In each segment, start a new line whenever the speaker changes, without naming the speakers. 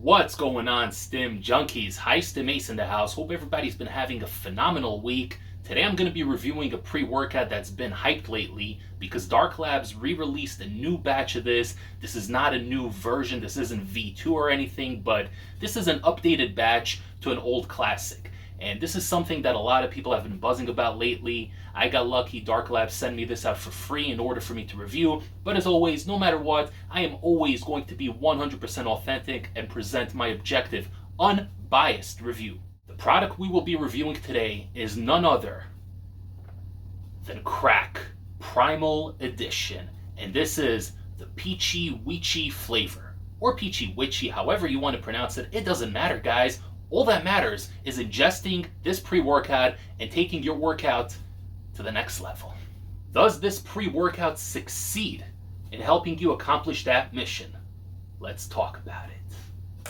What's going on, Stim Junkies? Hi, Stim Ace in the house. Hope everybody's been having a phenomenal week. Today I'm going to be reviewing a pre-workout that's been hyped lately because Dark Labs re-released a new batch of this. This is not a new version, this isn't V2 or anything, but this is an updated batch to an old classic. And this is something that a lot of people have been buzzing about lately. I got lucky, Dark Labs sent me this out for free in order for me to review. But as always, no matter what, I am always going to be 100% authentic and present my objective, unbiased review. The product we will be reviewing today is none other than Crack Primal Edition. And this is the Peachy Witchy flavor. Or Peachy Witchy, however you want to pronounce it. It doesn't matter, guys. All that matters is ingesting this pre-workout and taking your workout to the next level. Does this pre-workout succeed in helping you accomplish that mission? Let's talk about it.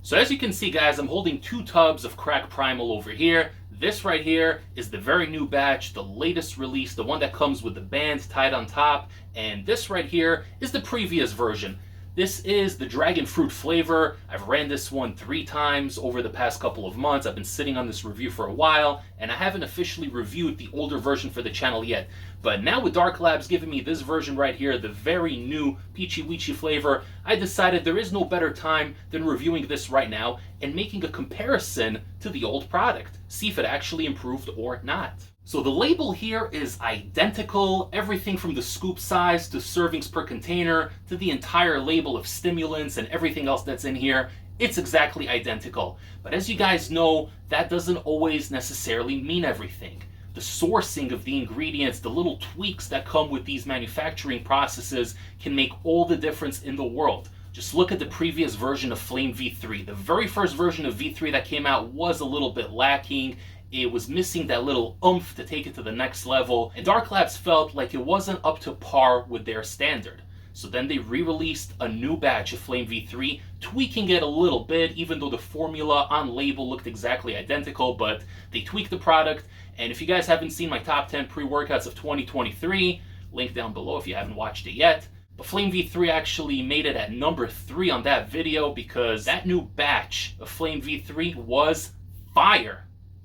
So as you can see, guys, I'm holding 2 tubs of Crack Primal over here. This right here is the very new batch, the latest release, the one that comes with the band tied on top. And this right here is the previous version. This is the dragon fruit flavor. I've ran this one 3 times over the past couple of months. I've been sitting on this review for a while, and I haven't officially reviewed the older version for the channel yet. But now with Dark Labs giving me this version right here, the very new Peachy Witchy flavor, I decided there is no better time than reviewing this right now and making a comparison to the old product. See if it actually improved or not. So the label here is identical, everything from the scoop size to servings per container to the entire label of stimulants and everything else that's in here. It's exactly identical. But as you guys know, that doesn't always necessarily mean everything. The sourcing of the ingredients, the little tweaks that come with these manufacturing processes can make all the difference in the world. Just look at the previous version of Flame V3. The very first version of V3 that came out was a little bit lacking. It was missing that little oomph to take it to the next level, and Dark Labs felt like it wasn't up to par with their standard. So then they re-released a new batch of Flame V3, tweaking it a little bit, even though the formula on label looked exactly identical, but they tweaked the product. And if you guys haven't seen my top 10 pre-workouts of 2023, link down below if you haven't watched it yet. But Flame V3 actually made it at number 3 on that video because that new batch of Flame V3 was fire.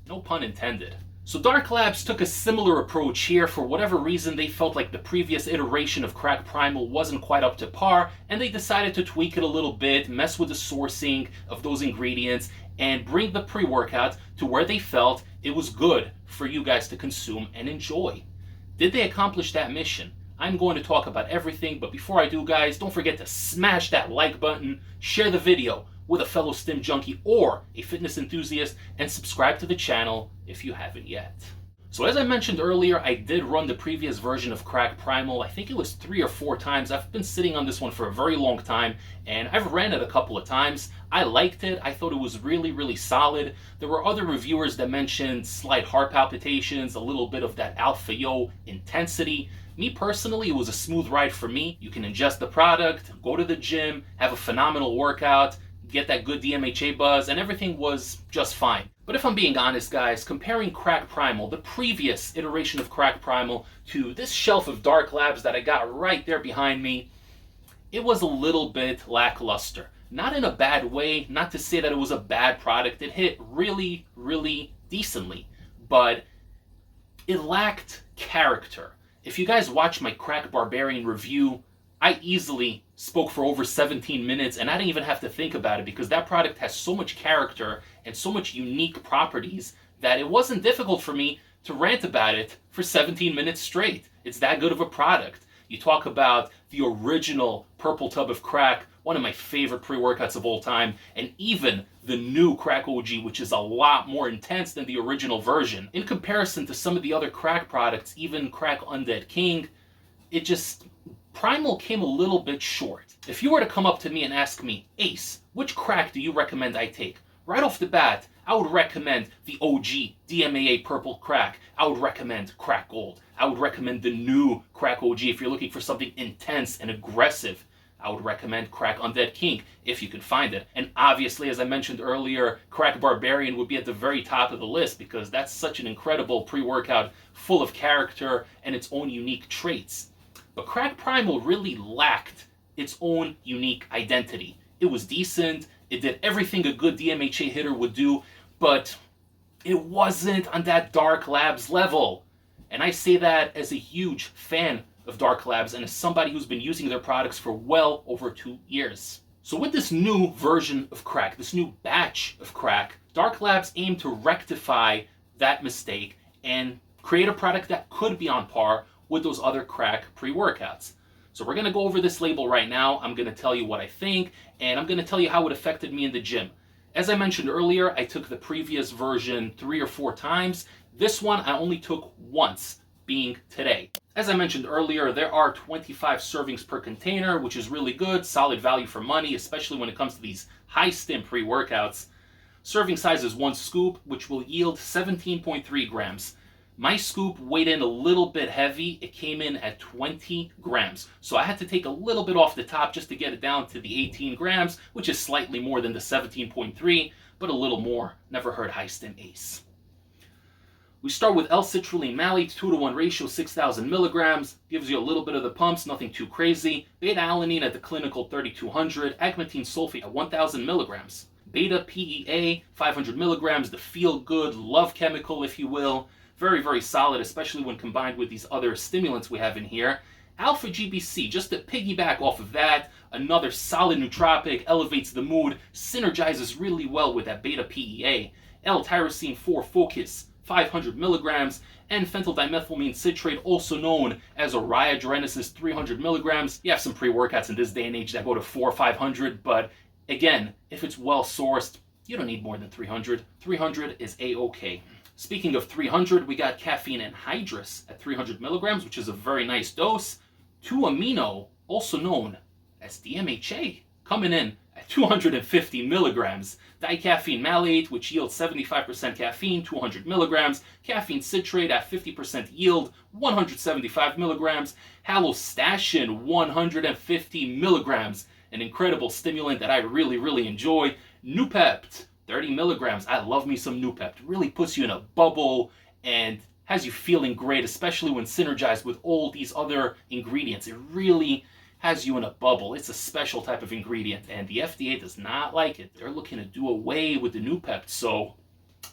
No pun intended. So Dark Labs took a similar approach here. For whatever reason, they felt like the previous iteration of Crack Primal wasn't quite up to par, and they decided to tweak it a little bit, mess with the sourcing of those ingredients, and bring the pre-workout to where they felt it was good for you guys to consume and enjoy. Did they accomplish that mission? I'm going to talk about everything, but before I do, guys, don't forget to smash that like button, share the video with a fellow Stim junkie or a fitness enthusiast, and subscribe to the channel if you haven't yet. So as I mentioned earlier, I did run the previous version of Crack Primal. I think it was 3 or 4 times. I've been sitting on this one for a very long time, and I've ran it a couple of times. I liked it. I thought it was really, really solid. There were other reviewers that mentioned slight heart palpitations, a little bit of that alpha yo intensity. Me personally, it was a smooth ride for me. You can ingest the product, go to the gym, have a phenomenal workout, get that good DMHA buzz, and everything was just fine. But if I'm being honest, guys, comparing Crack Primal, the previous iteration of Crack Primal, to this shelf of Dark Labs that I got right there behind me, it was a little bit lackluster. Not in a bad way, not to say that it was a bad product. It hit really, really decently, but it lacked character. If you guys watch my Crack Barbarian review, I easily spoke for over 17 minutes, and I didn't even have to think about it because that product has so much character and so much unique properties that it wasn't difficult for me to rant about it for 17 minutes straight. It's that good of a product. You talk about the original purple tub of crack, one of my favorite pre-workouts of all time, and even the new Crack OG, which is a lot more intense than the original version. In comparison to some of the other crack products, even Crack Undead King, Primal came a little bit short. If you were to come up to me and ask me, Ace, which crack do you recommend I take? Right off the bat, I would recommend the OG DMAA Purple Crack. I would recommend Crack Gold. I would recommend the new Crack OG if you're looking for something intense and aggressive. I would recommend Crack Undead King if you can find it. And obviously, as I mentioned earlier, Crack Barbarian would be at the very top of the list because that's such an incredible pre-workout full of character and its own unique traits. But Crack Primal really lacked its own unique identity. It was decent, It did everything a good DMHA hitter would do, but it wasn't on that Dark Labs level. And I say that as a huge fan of Dark Labs and as somebody who's been using their products for well over 2 years. So with this new version of Crack, this new batch of Crack, Dark Labs aim to rectify that mistake and create a product that could be on par with those other Crack pre-workouts. So we're going to go over this label right now. I'm going to tell you what I think, and I'm going to tell you how it affected me in the gym. As I mentioned earlier, I took the previous version 3 or 4 times. This one I only took once, being today. As I mentioned earlier, there are 25 servings per container, which is really good, solid value for money, especially when it comes to these high stim pre-workouts. Serving size is 1 scoop, which will yield 17.3 grams. My scoop weighed in a little bit heavy. It came in at 20 grams. So I had to take a little bit off the top just to get it down to the 18 grams, which is slightly more than the 17.3, but a little more. Never heard high stim ace. We start with L-citrulline malate, 2-to-1 ratio, 6,000 milligrams. Gives you a little bit of the pumps, nothing too crazy. Beta-alanine at the clinical 3,200. Agmatine sulfate at 1,000 milligrams. Beta-PEA, 500 milligrams. The feel-good love chemical, if you will. Very, very solid, especially when combined with these other stimulants we have in here. Alpha-GBC, just to piggyback off of that, another solid nootropic, elevates the mood, synergizes really well with that beta-PEA. L-tyrosine 4-focus, 500 milligrams, and phenyldimethylamine citrate, also known as Oriya Genesis, 300 milligrams. You have some pre-workouts in this day and age that go to 400 or 500, but again, if it's well sourced, you don't need more than 300. 300 is a-okay. Speaking of 300, we got caffeine anhydrous at 300 milligrams, which is a very nice dose. 2-amino, also known as DMHA, coming in at 250 milligrams. Dicaffeine malate, which yields 75% caffeine, 200 milligrams. Caffeine citrate at 50% yield, 175 milligrams. Halostacin, 150 milligrams. An incredible stimulant that I really, really enjoy. Noopept, 30 milligrams. I love me some Noopept. Really puts you in a bubble and has you feeling great, especially when synergized with all these other ingredients. It really has you in a bubble. It's a special type of ingredient, and the FDA does not like it. They're looking to do away with the Noopept, so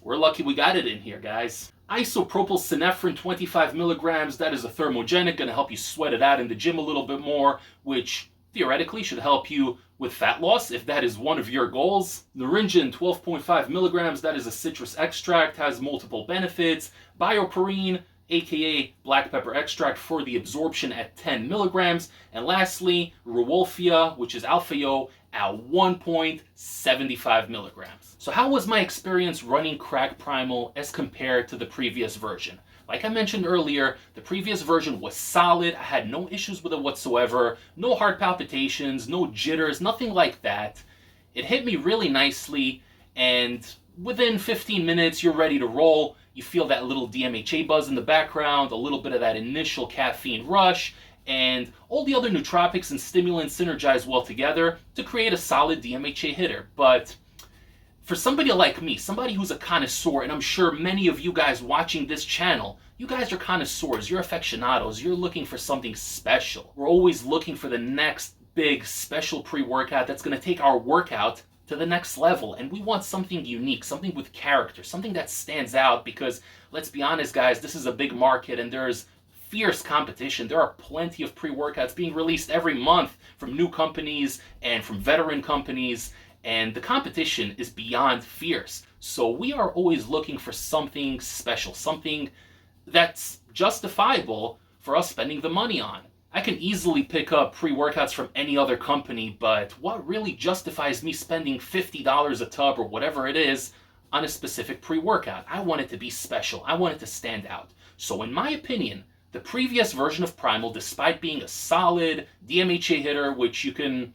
we're lucky we got it in here, guys. Isopropyl synephrine, 25 milligrams. That is a thermogenic, going to help you sweat it out in the gym a little bit more, which theoretically should help you with fat loss if that is one of your goals. Naringin, 12.5 milligrams. That is a citrus extract, has multiple benefits. Bioperine, aka black pepper extract, for the absorption at 10 milligrams. And lastly, Rewolfia, which is alpha-yo, at 1.75 milligrams. So how was my experience running Crack Primal as compared to the previous version? Like I mentioned earlier, the previous version was solid. I had no issues with it whatsoever. No heart palpitations, no jitters, nothing like that. It hit me really nicely, and within 15 minutes, you're ready to roll. You feel that little DMHA buzz in the background, a little bit of that initial caffeine rush, and all the other nootropics and stimulants synergize well together to create a solid DMHA hitter. But for somebody like me, somebody who's a connoisseur, and I'm sure many of you guys watching this channel, you guys are connoisseurs, you're aficionados, you're looking for something special. We're always looking for the next big special pre-workout that's going to take our workout to the next level, and we want something unique, something with character, something that stands out, because let's be honest, guys, this is a big market and there's fierce competition. There are plenty of pre-workouts being released every month from new companies and from veteran companies, and the competition is beyond fierce. So we are always looking for something special, something that's justifiable for us spending the money on. I can easily pick up pre-workouts from any other company, but what really justifies me spending $50 a tub or whatever it is on a specific pre-workout? I want it to be special. I want it to stand out. So in my opinion, the previous version of Primal, despite being a solid DMHA hitter, which you can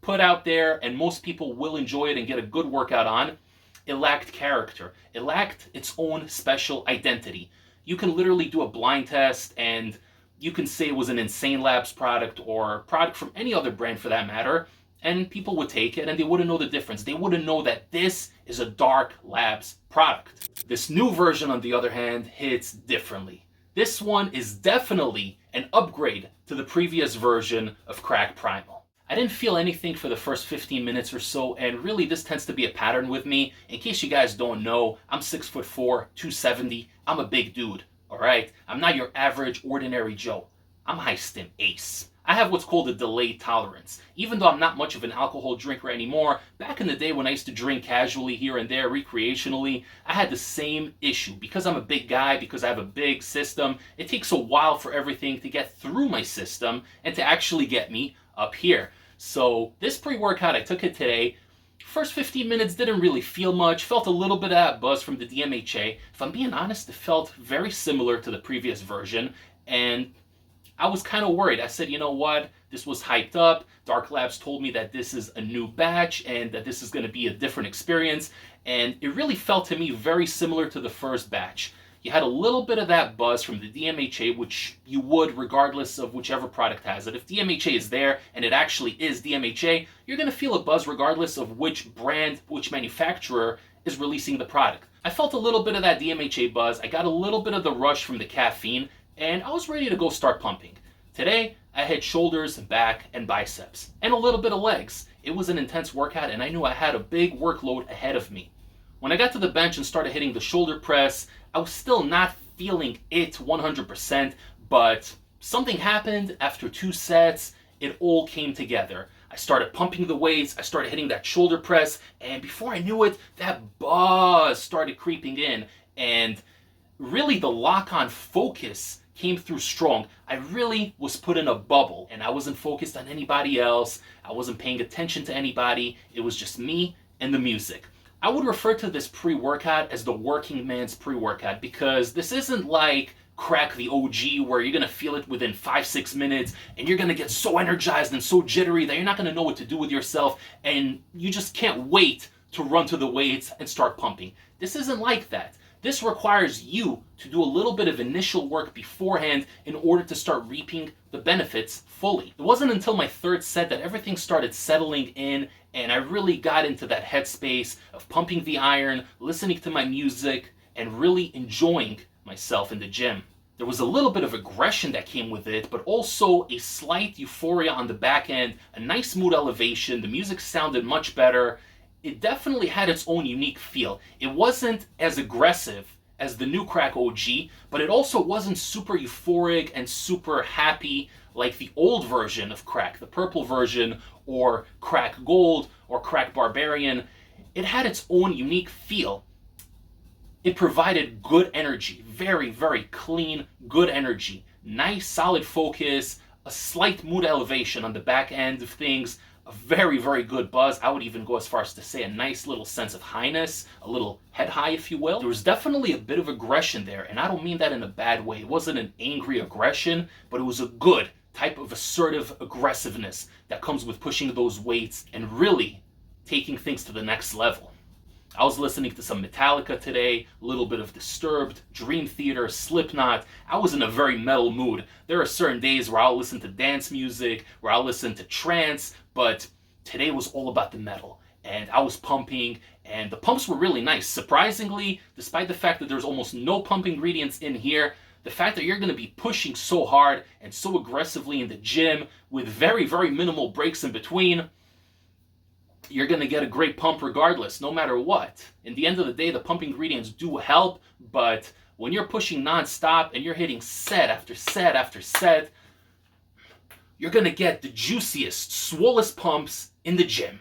put out there and most people will enjoy it and get a good workout on, it lacked character. It lacked its own special identity. You can literally do a blind test and you can say it was an Insane Labs product or product from any other brand for that matter, and people would take it and they wouldn't know the difference. They wouldn't know that this is a Dark Labs product. This new version, on the other hand, hits differently. This one is definitely an upgrade to the previous version of Crack Primal. I didn't feel anything for the first 15 minutes or so, and really this tends to be a pattern with me. In case you guys don't know, I'm 6'4", 270. I'm a big dude, all right? I'm not your average ordinary Joe. I'm high stim ace. I have what's called a delayed tolerance. Even though I'm not much of an alcohol drinker anymore, back in the day when I used to drink casually here and there, recreationally, I had the same issue. Because I'm a big guy, because I have a big system, it takes a while for everything to get through my system and to actually get me up here. So this pre-workout, I took it today. First 15 minutes didn't really feel much, felt a little bit of that buzz from the DMHA. If I'm being honest, it felt very similar to the previous version, and I was kind of worried. I said, you know what? This was hyped up. Dark Labs told me that this is a new batch and that this is going to be a different experience. And it really felt to me very similar to the first batch. You had a little bit of that buzz from the DMHA, which you would regardless of whichever product has it. If DMHA is there and it actually is DMHA, you're going to feel a buzz regardless of which brand, which manufacturer is releasing the product. I felt a little bit of that DMHA buzz. I got a little bit of the rush from the caffeine, and I was ready to go start pumping. Today, I had shoulders, back, and biceps, and a little bit of legs. It was an intense workout, and I knew I had a big workload ahead of me. When I got to the bench and started hitting the shoulder press, I was still not feeling it 100%, but something happened after 2 sets. It all came together. I started pumping the weights, I started hitting that shoulder press, and before I knew it, that buzz started creeping in, and really the lock-on focus came through strong. I really was put in a bubble, and I wasn't focused on anybody else. I wasn't paying attention to anybody. It was just me and the music. I would refer to this pre-workout as the working man's pre-workout, because this isn't like Crack the OG where you're gonna feel it within 5-6 minutes and you're gonna get so energized and so jittery that you're not gonna know what to do with yourself and you just can't wait to run to the weights and start pumping. This isn't like that. This requires you to do a little bit of initial work beforehand in order to start reaping the benefits fully. It wasn't until my 3rd set that everything started settling in and I really got into that headspace of pumping the iron, listening to my music, and really enjoying myself in the gym. There was a little bit of aggression that came with it, but also a slight euphoria on the back end, a nice mood elevation. The music sounded much better. It definitely had its own unique feel. It wasn't as aggressive as the new Crack OG, but it also wasn't super euphoric and super happy like the old version of Crack, the purple version, or Crack Gold, or Crack Barbarian. It had its own unique feel. It provided good energy, very, very clean, good energy, nice, solid focus, a slight mood elevation on the back end of things, a very, very good buzz. I would even go as far as to say a nice little sense of highness, a little head high, if you will. There was definitely a bit of aggression there, and I don't mean that in a bad way. It wasn't an angry aggression, but it was a good type of assertive aggressiveness that comes with pushing those weights and really taking things to the next level. I was listening to some Metallica today, a little bit of Disturbed, Dream Theater, Slipknot. I was in a very metal mood. There are certain days where I'll listen to dance music, where I'll listen to trance, but today was all about the metal. And I was pumping, and the pumps were really nice. Surprisingly, despite the fact that there's almost no pump ingredients in here, the fact that you're going to be pushing so hard and so aggressively in the gym with very, very minimal breaks in between, you're going to get a great pump regardless, no matter what. In the end of the day, the pump ingredients do help, but when you're pushing non-stop and you're hitting set after set after set, you're going to get the juiciest, swollest pumps in the gym.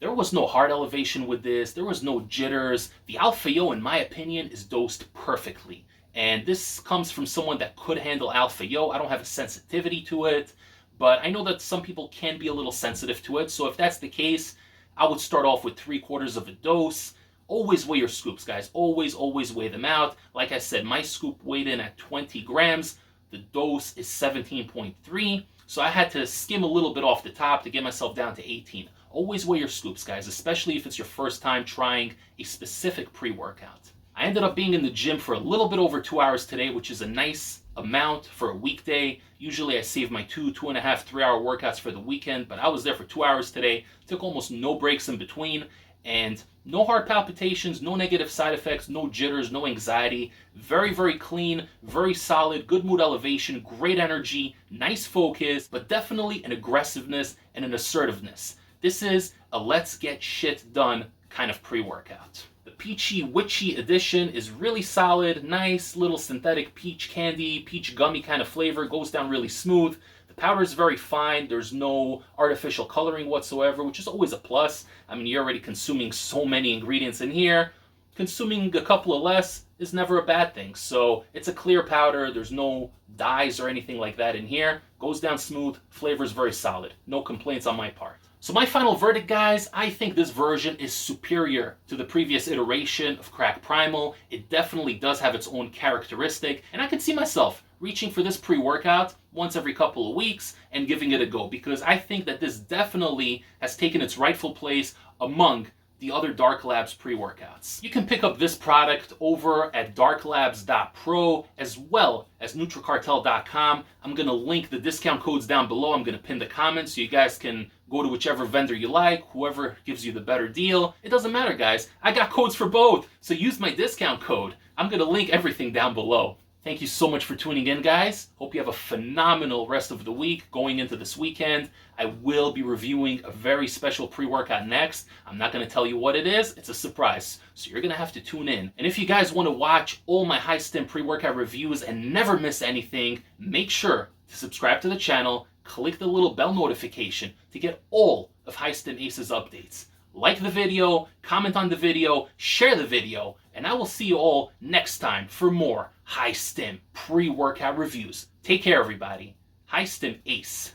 There was no heart elevation with this. There was no jitters. The Alpha Yo, in my opinion, is dosed perfectly. And this comes from someone that could handle Alpha Yo. I don't have a sensitivity to it, but I know that some people can be a little sensitive to it. So if that's the case, I would start off with 3/4 of a dose. Always weigh your scoops, guys. Always, always weigh them out. Like I said, my scoop weighed in at 20 grams. The dose is 17.3. So I had to skim a little bit off the top to get myself down to 18. Always weigh your scoops, guys, especially if it's your first time trying a specific pre-workout. I ended up being in the gym for a little bit over 2 hours today, which is a nice amount for a weekday. Usually I save my 2.5, 3 hour workouts for the weekend, but I was there for 2 hours today. Took almost no breaks in between, and no heart palpitations, no negative side effects, no jitters, no anxiety. Very, very clean, very solid, good mood elevation, great energy, nice focus, but definitely an aggressiveness and an assertiveness. This is a let's get shit done kind of pre-workout. The Peachy Witchy edition is really solid, nice little synthetic peach candy, peach gummy kind of flavor, goes down really smooth. The powder is very fine, there's no artificial coloring whatsoever, which is always a plus. I mean, you're already consuming so many ingredients in here. Consuming a couple of less is never a bad thing. So it's a clear powder, there's no dyes or anything like that in here. Goes down smooth, flavor is very solid. No complaints on my part. So my final verdict, guys, I think this version is superior to the previous iteration of Crack Primal. It definitely does have its own characteristic, and I could see myself reaching for this pre-workout once every couple of weeks and giving it a go, because I think that this definitely has taken its rightful place among the other Dark Labs pre-workouts. You can pick up this product over at darklabs.pro as well as nutricartel.com. I'm going to link the discount codes down below. I'm going to pin the comments so you guys can go to whichever vendor you like, whoever gives you the better deal. It doesn't matter, guys. I got codes for both, so use my discount code. I'm going to link everything down below. Thank you so much for tuning in, guys. Hope you have a phenomenal rest of the week going into this weekend. I will be reviewing a very special pre-workout next. I'm not going to tell you what it is. It's a surprise, so you're going to have to tune in. And if you guys want to watch all my high stim pre-workout reviews and never miss anything, make sure to subscribe to the channel, click the little bell notification to get all of High Stim Aces updates. Like the video, comment on the video, share the video, and I will see you all next time for more High Stim pre-workout reviews. Take care, everybody. High Stim Ace,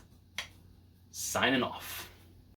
signing off.